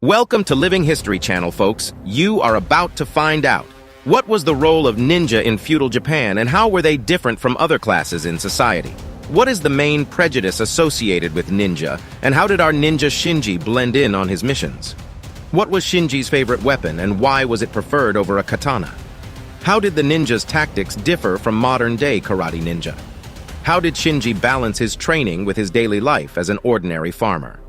Welcome to Living History Channel, folks. You are about to find out. What was the role of ninja in feudal Japan, and how were they different from other classes in society? What is the main prejudice associated with ninja, and how did our ninja Shinji blend in on his missions? What was Shinji's favorite weapon, and why was it preferred over a katana? How did the ninja's tactics differ from modern-day karate ninja? How did Shinji balance his training with his daily life as an ordinary farmer?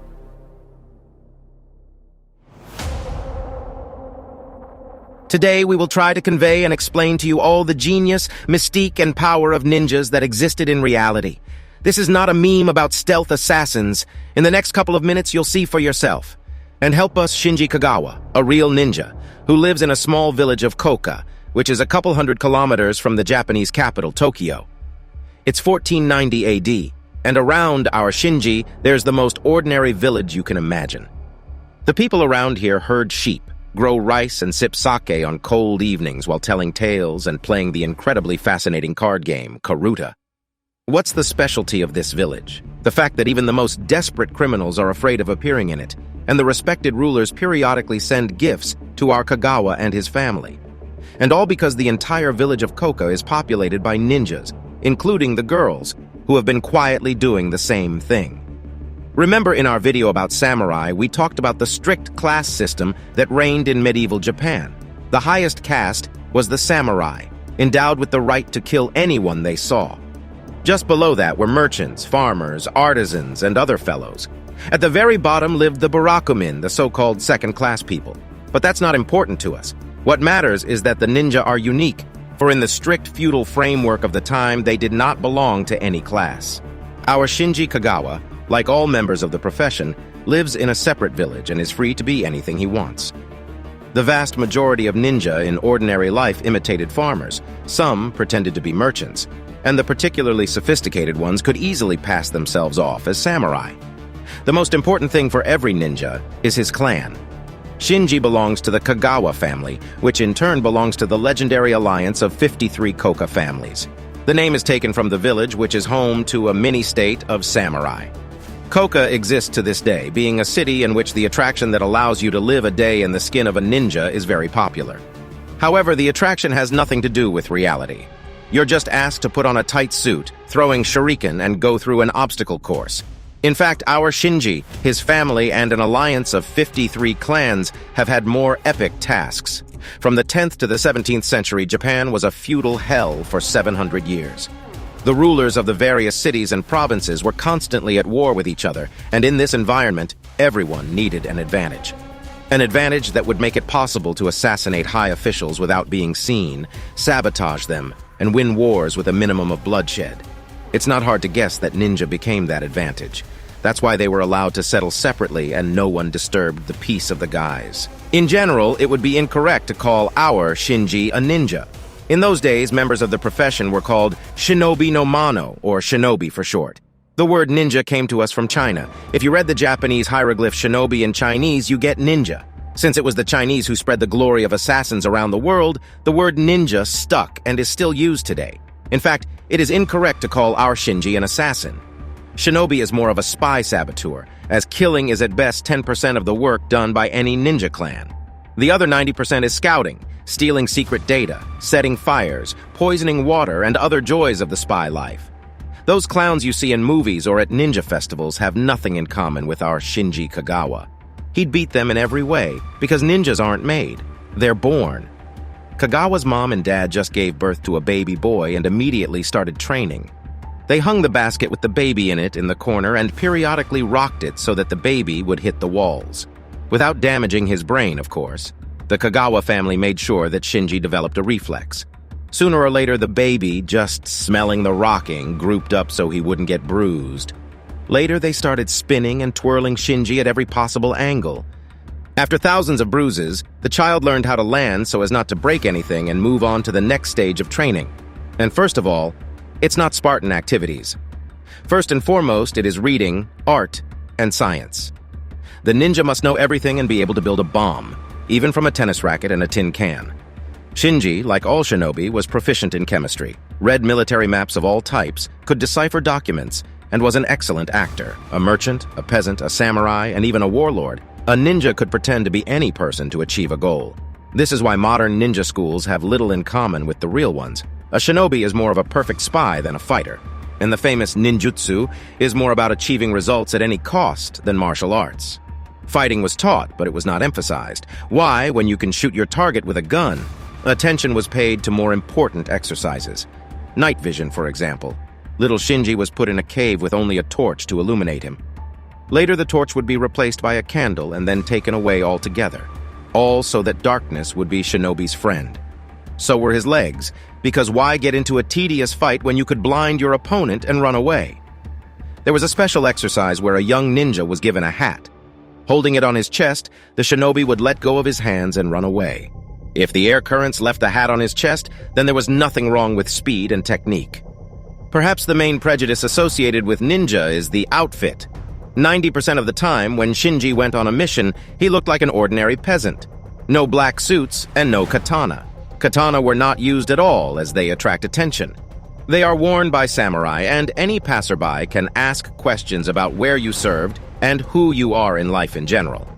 Today, we will try to convey and explain to you all the genius, mystique, and power of ninjas that existed in reality. This is not a meme about stealth assassins. In the next couple of minutes, you'll see for yourself. And help us Shinji Kagawa, a real ninja, who lives in a small village of Koka, which is a couple hundred kilometers from the Japanese capital, Tokyo. It's 1490 AD, and around our Shinji, there's the most ordinary village you can imagine. The people around here herd sheep, grow rice, and sip sake on cold evenings while telling tales and playing the incredibly fascinating card game, Karuta. What's the specialty of this village? The fact that even the most desperate criminals are afraid of appearing in it, and the respected rulers periodically send gifts to our Kagawa and his family. And all because the entire village of Koka is populated by ninjas, including the girls, who have been quietly doing the same thing. Remember in our video about samurai, we talked about the strict class system that reigned in medieval Japan. The highest caste was the samurai, endowed with the right to kill anyone they saw. Just below that were merchants, farmers, artisans, and other fellows. At the very bottom lived the barakumin, the so-called second-class people. But that's not important to us. What matters is that the ninja are unique, for in the strict feudal framework of the time, they did not belong to any class. Our Shinji Kagawa, like all members of the profession, lives in a separate village and is free to be anything he wants. The vast majority of ninja in ordinary life imitated farmers. Some pretended to be merchants, and the particularly sophisticated ones could easily pass themselves off as samurai. The most important thing for every ninja is his clan. Shinji belongs to the Kagawa family, which in turn belongs to the legendary alliance of 53 Koka families. The name is taken from the village, which is home to a mini-state of samurai. Koka exists to this day, being a city in which the attraction that allows you to live a day in the skin of a ninja is very popular. However, the attraction has nothing to do with reality. You're just asked to put on a tight suit, throwing shuriken, and go through an obstacle course. In fact, our Shinji, his family, and an alliance of 53 clans have had more epic tasks. From the 10th to the 17th century, Japan was a feudal hell for 700 years. The rulers of the various cities and provinces were constantly at war with each other, and in this environment, everyone needed an advantage. An advantage that would make it possible to assassinate high officials without being seen, sabotage them, and win wars with a minimum of bloodshed. It's not hard to guess that ninja became that advantage. That's why they were allowed to settle separately and no one disturbed the peace of the guys. In general, it would be incorrect to call our Shinji a ninja. In those days, members of the profession were called shinobi no mano, or shinobi for short. The word ninja came to us from China. If you read the Japanese hieroglyph shinobi in Chinese, you get ninja. Since it was the Chinese who spread the glory of assassins around the world, the word ninja stuck and is still used today. In fact, it is incorrect to call our Shinji an assassin. Shinobi is more of a spy saboteur, as killing is at best 10% of the work done by any ninja clan. The other 90% is scouting, stealing secret data, setting fires, poisoning water, and other joys of the spy life. Those clowns you see in movies or at ninja festivals have nothing in common with our Shinji Kagawa. He'd beat them in every way, because ninjas aren't made, they're born. Kagawa's mom and dad just gave birth to a baby boy and immediately started training. They hung the basket with the baby in it in the corner and periodically rocked it so that the baby would hit the walls. Without damaging his brain, of course. The Kagawa family made sure that Shinji developed a reflex. Sooner or later, the baby, just smelling the rocking, grouped up so he wouldn't get bruised. Later, they started spinning and twirling Shinji at every possible angle. After thousands of bruises, the child learned how to land so as not to break anything and move on to the next stage of training. And first of all, it's not Spartan activities. First and foremost, it is reading, art, and science. The ninja must know everything and be able to build a bomb, even from a tennis racket and a tin can. Shinji, like all shinobi, was proficient in chemistry, read military maps of all types, could decipher documents, and was an excellent actor. A merchant, a peasant, a samurai, and even a warlord. A ninja could pretend to be any person to achieve a goal. This is why modern ninja schools have little in common with the real ones. A shinobi is more of a perfect spy than a fighter, and the famous ninjutsu is more about achieving results at any cost than martial arts. Fighting was taught, but it was not emphasized. Why, when you can shoot your target with a gun? Attention was paid to more important exercises. Night vision, for example. Little Shinji was put in a cave with only a torch to illuminate him. Later, the torch would be replaced by a candle and then taken away altogether. All so that darkness would be Shinobi's friend. So were his legs, because why get into a tedious fight when you could blind your opponent and run away? There was a special exercise where a young ninja was given a hat. Holding it on his chest, the shinobi would let go of his hands and run away. If the air currents left the hat on his chest, then there was nothing wrong with speed and technique. Perhaps the main prejudice associated with ninja is the outfit. 90% of the time, when Shinji went on a mission, he looked like an ordinary peasant. No black suits and no katana. Katana were not used at all as they attract attention. They are worn by samurai, and any passerby can ask questions about where you served and who you are in life in general.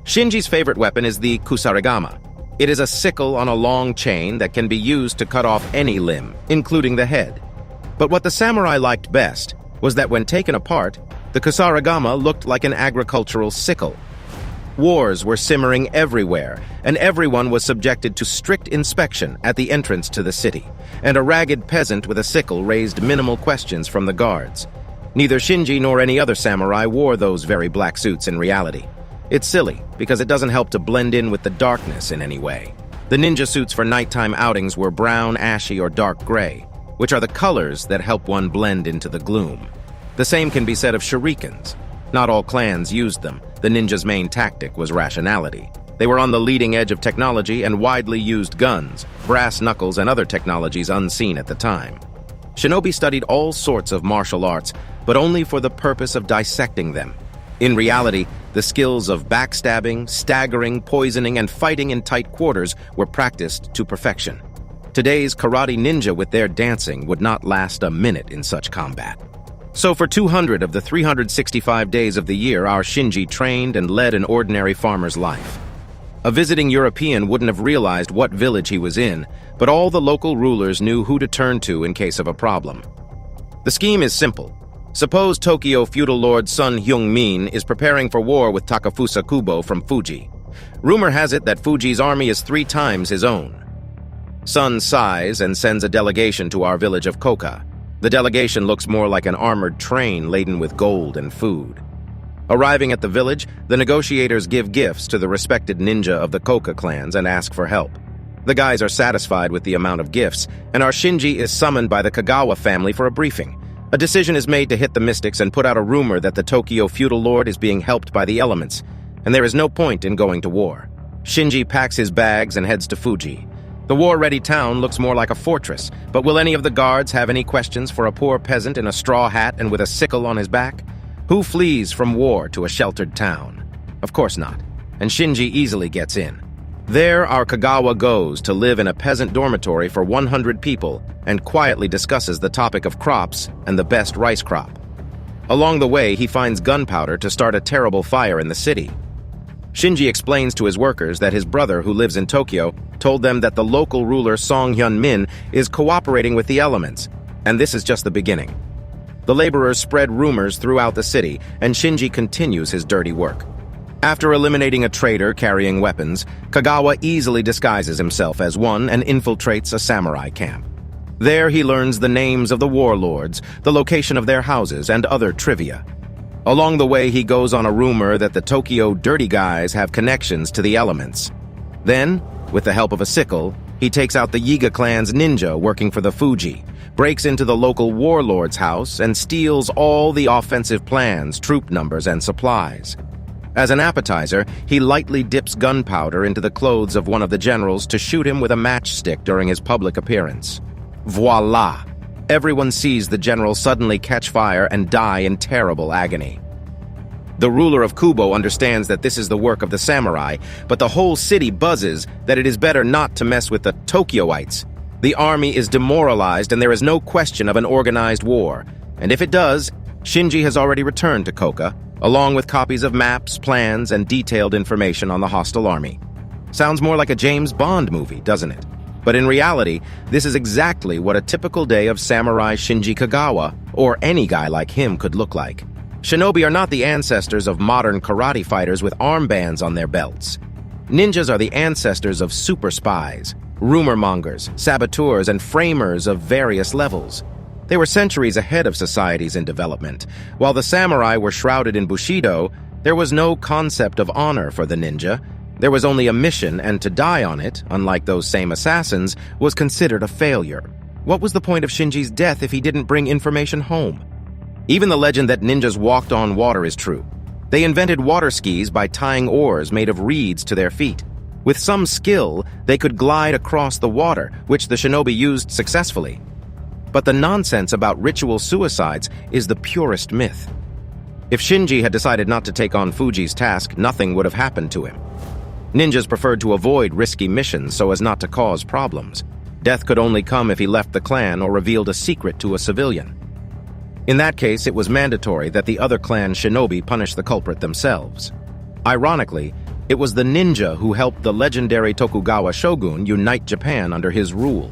Shinji's favorite weapon is the kusarigama. It is a sickle on a long chain that can be used to cut off any limb, including the head. But what the samurai liked best was that when taken apart, the kusarigama looked like an agricultural sickle. Wars were simmering everywhere, and everyone was subjected to strict inspection at the entrance to the city, and a ragged peasant with a sickle raised minimal questions from the guards. Neither Shinji nor any other samurai wore those very black suits in reality. It's silly, because it doesn't help to blend in with the darkness in any way. The ninja suits for nighttime outings were brown, ashy, or dark gray, which are the colors that help one blend into the gloom. The same can be said of shurikens. Not all clans used them. The ninja's main tactic was rationality. They were on the leading edge of technology and widely used guns, brass knuckles, and other technologies unseen at the time. Shinobi studied all sorts of martial arts, but only for the purpose of dissecting them. In reality, the skills of backstabbing, staggering, poisoning, and fighting in tight quarters were practiced to perfection. Today's karate ninja with their dancing would not last a minute in such combat. So for 200 of the 365 days of the year, our Shinji trained and led an ordinary farmer's life. A visiting European wouldn't have realized what village he was in, but all the local rulers knew who to turn to in case of a problem. The scheme is simple. Suppose Tokyo feudal lord Sun Hyung-min is preparing for war with Takafusa Kubo from Fuji. Rumor has it that Fuji's army is 3 times his own. Sun sighs and sends a delegation to our village of Koka. The delegation looks more like an armored train laden with gold and food. Arriving at the village, the negotiators give gifts to the respected ninja of the Koka clans and ask for help. The guys are satisfied with the amount of gifts, and our Shinji is summoned by the Kagawa family for a briefing. A decision is made to hit the mystics and put out a rumor that the Tokyo feudal lord is being helped by the elements, and there is no point in going to war. Shinji packs his bags and heads to Fuji. The war-ready town looks more like a fortress, but will any of the guards have any questions for a poor peasant in a straw hat and with a sickle on his back? Who flees from war to a sheltered town? Of course not, and Shinji easily gets in. There, our Kagawa goes to live in a peasant dormitory for 100 people and quietly discusses the topic of crops and the best rice crop. Along the way, he finds gunpowder to start a terrible fire in the city. Shinji explains to his workers that his brother, who lives in Tokyo, told them that the local ruler Song Hyun-min is cooperating with the elements, and this is just the beginning. The laborers spread rumors throughout the city, and Shinji continues his dirty work. After eliminating a trader carrying weapons, Kagawa easily disguises himself as one and infiltrates a samurai camp. There he learns the names of the warlords, the location of their houses, and other trivia. Along the way, he goes on a rumor that the Tokyo dirty guys have connections to the elements. Then, with the help of a sickle, he takes out the Yiga clan's ninja working for the Fuji, breaks into the local warlord's house, and steals all the offensive plans, troop numbers, and supplies. As an appetizer, he lightly dips gunpowder into the clothes of one of the generals to shoot him with a matchstick during his public appearance. Voila! Everyone sees the general suddenly catch fire and die in terrible agony. The ruler of Kubo understands that this is the work of the samurai, but the whole city buzzes that it is better not to mess with the Tokyoites. The army is demoralized and there is no question of an organized war. And if it does, Shinji has already returned to Koka, along with copies of maps, plans, and detailed information on the hostile army. Sounds more like a James Bond movie, doesn't it? But in reality, this is exactly what a typical day of samurai Shinji Kagawa, or any guy like him, could look like. Shinobi are not the ancestors of modern karate fighters with armbands on their belts. Ninjas are the ancestors of super spies, rumor mongers, saboteurs, and framers of various levels. They were centuries ahead of societies in development. While the samurai were shrouded in Bushido, there was no concept of honor for the ninja. There was only a mission, and to die on it, unlike those same assassins, was considered a failure. What was the point of Shinji's death if he didn't bring information home? Even the legend that ninjas walked on water is true. They invented water skis by tying oars made of reeds to their feet. With some skill, they could glide across the water, which the shinobi used successfully. But the nonsense about ritual suicides is the purest myth. If Shinji had decided not to take on Fuji's task, nothing would have happened to him. Ninjas preferred to avoid risky missions so as not to cause problems. Death could only come if he left the clan or revealed a secret to a civilian. In that case, it was mandatory that the other clan shinobi punish the culprit themselves. Ironically, it was the ninja who helped the legendary Tokugawa shogun unite Japan under his rule.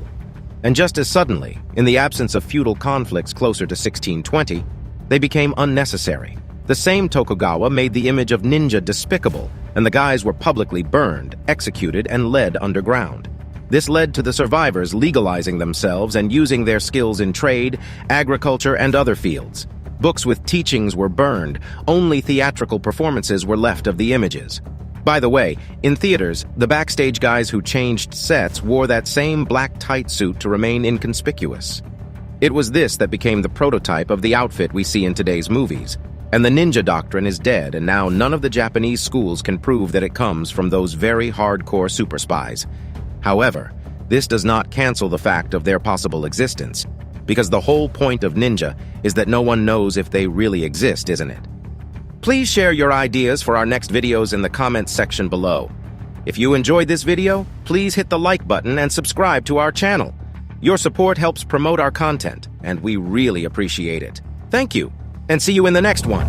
And just as suddenly, in the absence of feudal conflicts closer to 1620, they became unnecessary. The same Tokugawa made the image of ninja despicable, and the guys were publicly burned, executed, and led underground. This led to the survivors legalizing themselves and using their skills in trade, agriculture, and other fields. Books with teachings were burned. Only theatrical performances were left of the images. By the way, in theaters, the backstage guys who changed sets wore that same black tight suit to remain inconspicuous. It was this that became the prototype of the outfit we see in today's movies. And the ninja doctrine is dead, and now none of the Japanese schools can prove that it comes from those very hardcore super spies. However, this does not cancel the fact of their possible existence, because the whole point of ninja is that no one knows if they really exist, isn't it? Please share your ideas for our next videos in the comments section below. If you enjoyed this video, please hit the like button and subscribe to our channel. Your support helps promote our content, and we really appreciate it. Thank you, and see you in the next one.